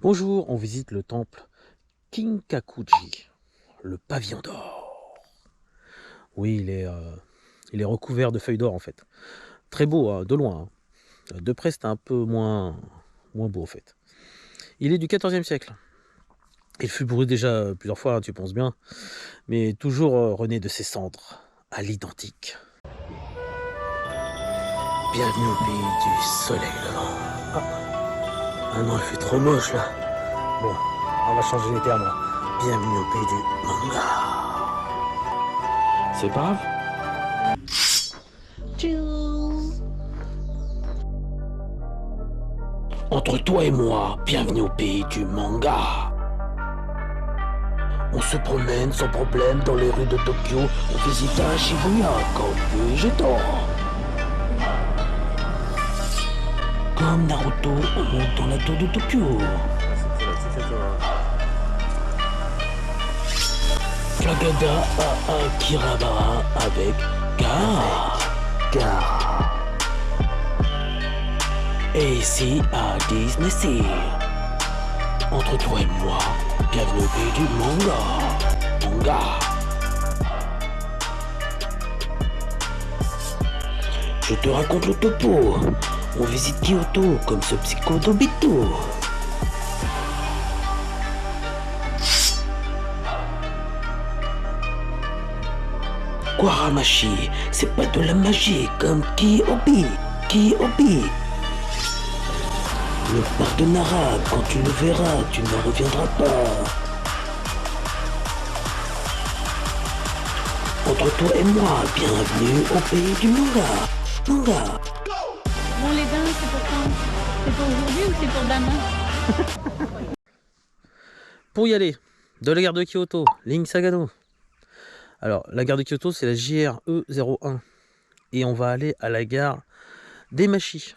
Bonjour, on visite le temple Kinkakuji, le pavillon d'or. Oui, il est recouvert de feuilles d'or en fait. Très beau, hein, de loin. De près, c'est un peu moins beau en fait. Il est du XIVe siècle. Il fut brûlé déjà plusieurs fois, hein, tu penses bien, mais toujours renaît de ses cendres, à l'identique. Bienvenue au pays du soleil levant. Ah non, il fait trop moche là. Bon, on va changer les termes là. Bienvenue au pays du manga. C'est pas grave. Entre toi et moi, bienvenue au pays du manga. On se promène sans problème dans les rues de Tokyo. On visite un Shibuya quand puis-je tort. Comme Naruto, on monte dans la tour de Tokyo. Flagada à Akihabara avec Gaara. Et ici à Disney Sea. Entre toi et moi, bienvenue au pays du manga. Je te raconte le topo. On visite Kyoto comme ce psycho d'Obito. Guaramachi, c'est pas de la magie comme Ki-Obi. Le parc de Nara, quand tu le verras, tu ne reviendras pas. Entre toi et moi, bienvenue au pays du manga. Bon, les bains, c'est pour quand? C'est pour aujourd'hui ou c'est pour demain? Pour y aller, de la gare de Kyoto, ligne Sagano. Alors, la gare de Kyoto, c'est la JRE 01. Et on va aller à la gare d'Emashi,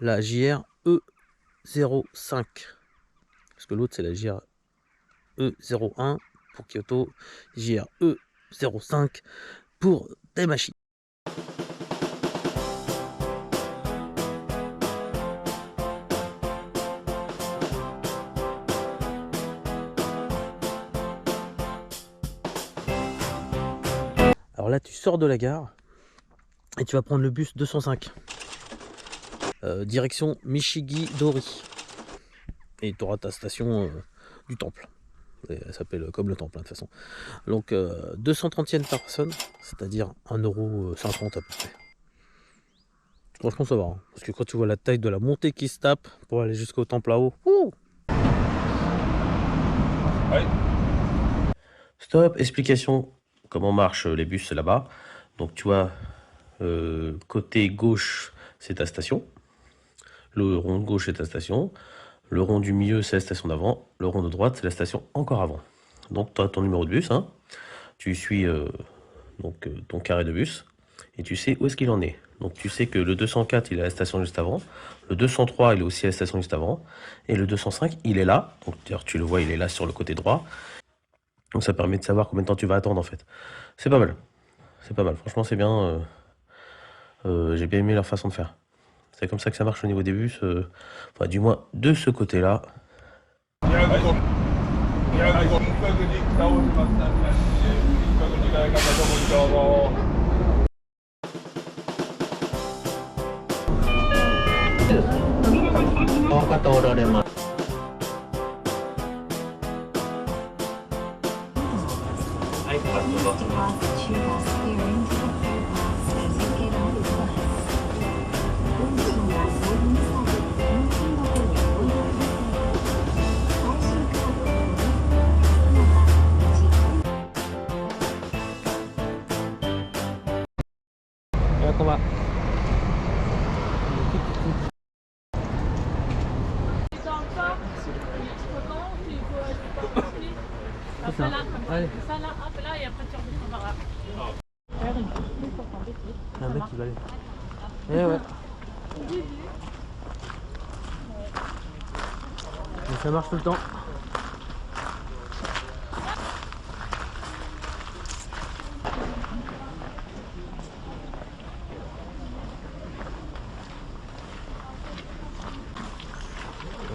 la JRE 05. Parce que l'autre, c'est la JRE 01 pour Kyoto, JRE 05 pour Daimachi. Alors là, tu sors de la gare et tu vas prendre le bus 205. Direction Mishigi-Dori. Et tu auras ta station du temple. Elle s'appelle comme le temple, hein, de toute façon. Donc 230 yens par personne, c'est-à-dire 1,50 € à peu près. Franchement, ça va. Hein, parce que quand tu vois la taille de la montée qui se tape pour aller jusqu'au temple là-haut. Stop, explication. Comment marchent les bus là-bas. Donc tu vois, côté gauche, c'est ta station. Le rond de gauche, c'est ta station. Le rond du milieu, c'est la station d'avant. Le rond de droite, c'est la station encore avant. Donc tu as ton numéro de bus. Hein. Tu suis ton carré de bus. Et tu sais où est-ce qu'il en est. Donc tu sais que le 204, il est à la station juste avant. Le 203, il est aussi à la station juste avant. Et le 205, il est là. Donc d'ailleurs, tu le vois, il est là sur le côté droit. Donc ça permet de savoir combien de temps tu vas attendre en fait. C'est pas mal. C'est pas mal. Franchement, c'est bien. J'ai bien aimé leur façon de faire. C'est comme ça que ça marche au niveau des bus. Enfin, du moins de ce côté-là. Qu'on va. C'est ça. Allez. Ça là, hop là, et après tu reviens par là. Un mec qui va aller. Eh ouais. Mais ça marche tout le temps.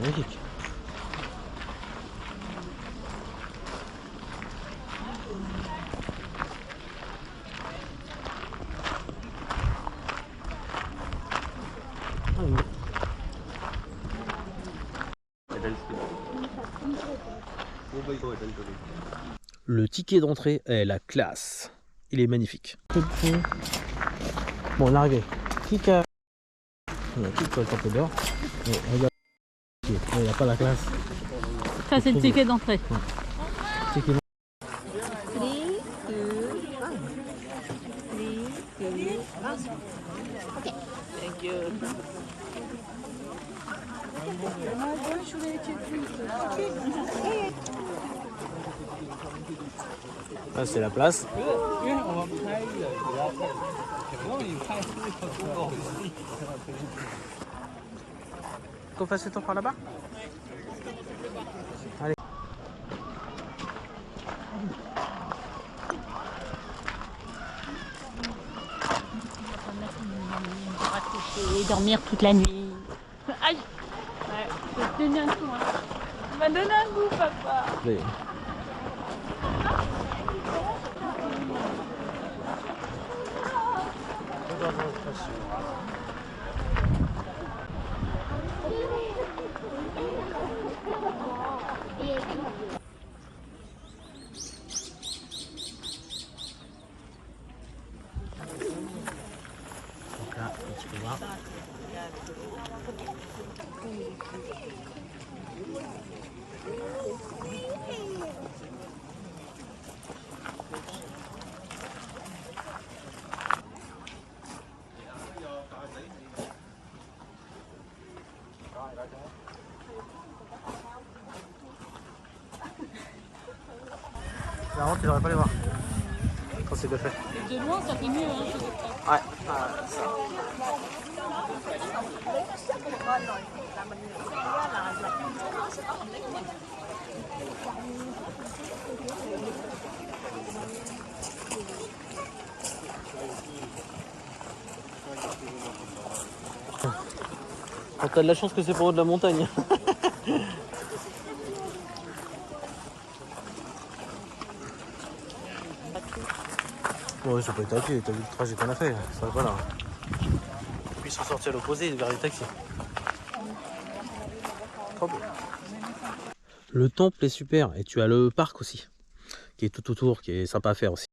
Magnifique. Le ticket d'entrée est la classe. Il est magnifique. Bon, l'arrivée. Qui a le temple d'or. Regarde, il n'y a pas la classe. Ça, c'est le ticket d'entrée. Ticket. Là, c'est la place. Qu'on fasse le tour par là-bas? Allez. Et dormir toute la nuit. Aïe! Ouais, je vais te donner un coup. Hein. Tu m'as donné un coup, papa. Allez. Donc là, tu peux voir. Clairement, tu devrais pas les voir quand c'est de fait. De loin, ça fait mieux. Hein, Ouais. Quand t'as de la chance que c'est pour haut de la montagne. Bon, oui, ça peut être à pied, t'as vu le trajet qu'on a fait, ça va pas là. Et puis ils sont sortis à l'opposé vers les taxis. Trop beau. Le temple est super et tu as le parc aussi, qui est tout autour, qui est sympa à faire aussi.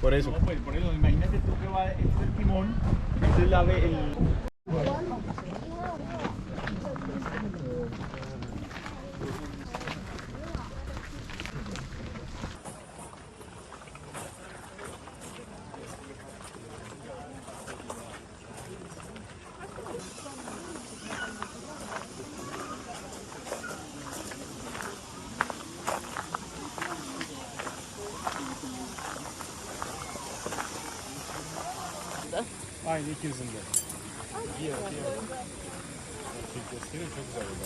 Por eso. Por eso, imagínate tú que va este el timón, este es el... Aynı ikisinde. Diğer. Gösteriyor, çok güzel oldu.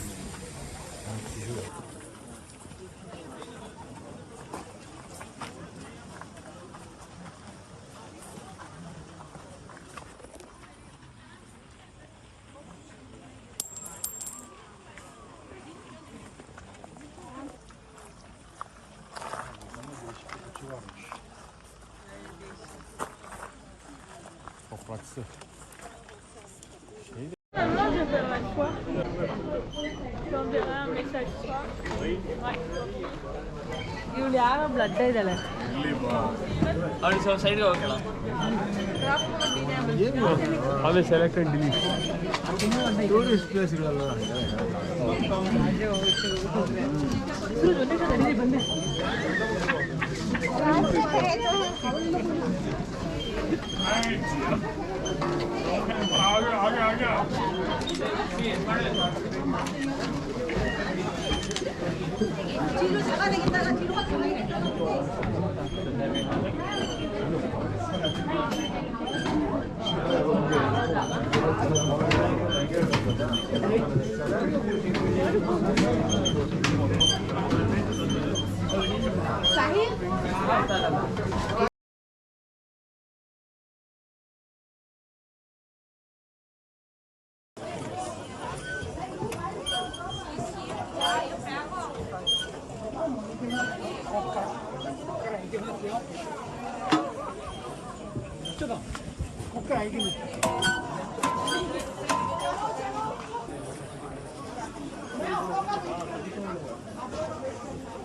Topraksı. Moi, je vais un soir. J'enverrai un message soir. Julia, blood idale. ಅದೇ select and delete tourist ಪ್ಲೇಸ್ಗಳೆಲ್ಲ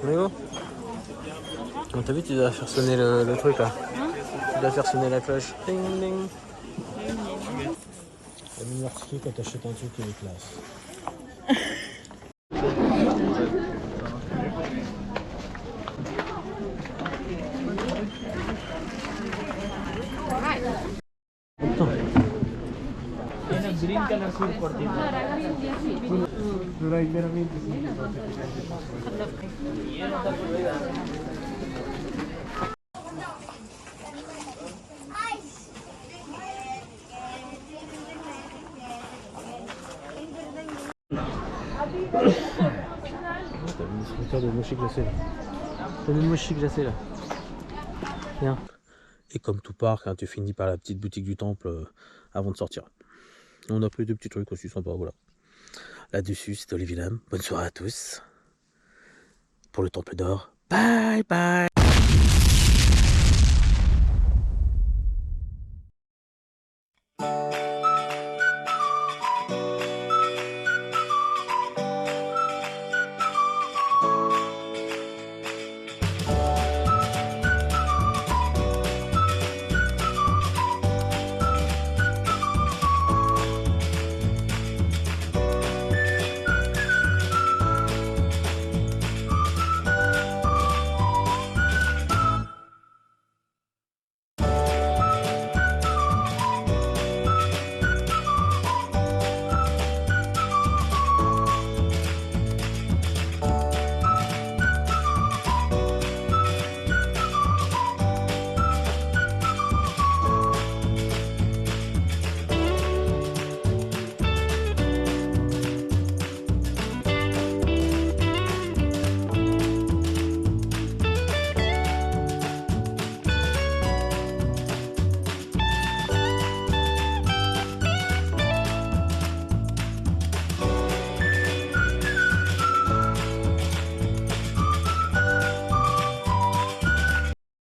Léo, t'as vu, tu dois faire sonner le truc là. Tu dois faire sonner la cloche. Ding ding. La meilleure truc quand t'achètes un truc qui est classe. Green color suit ಕೊಡ್ತೀನಿ. T'as mis une structure de mochi glacé là. T'as mis une mochi glacée là. Viens. Et comme tout parc, hein, tu finis par la petite boutique du temple avant de sortir. On a pris deux petits trucs aussi sympas, voilà. Là-dessus, c'était Olivier Lam. Bonne soirée à tous. Pour le temple d'or. Bye bye.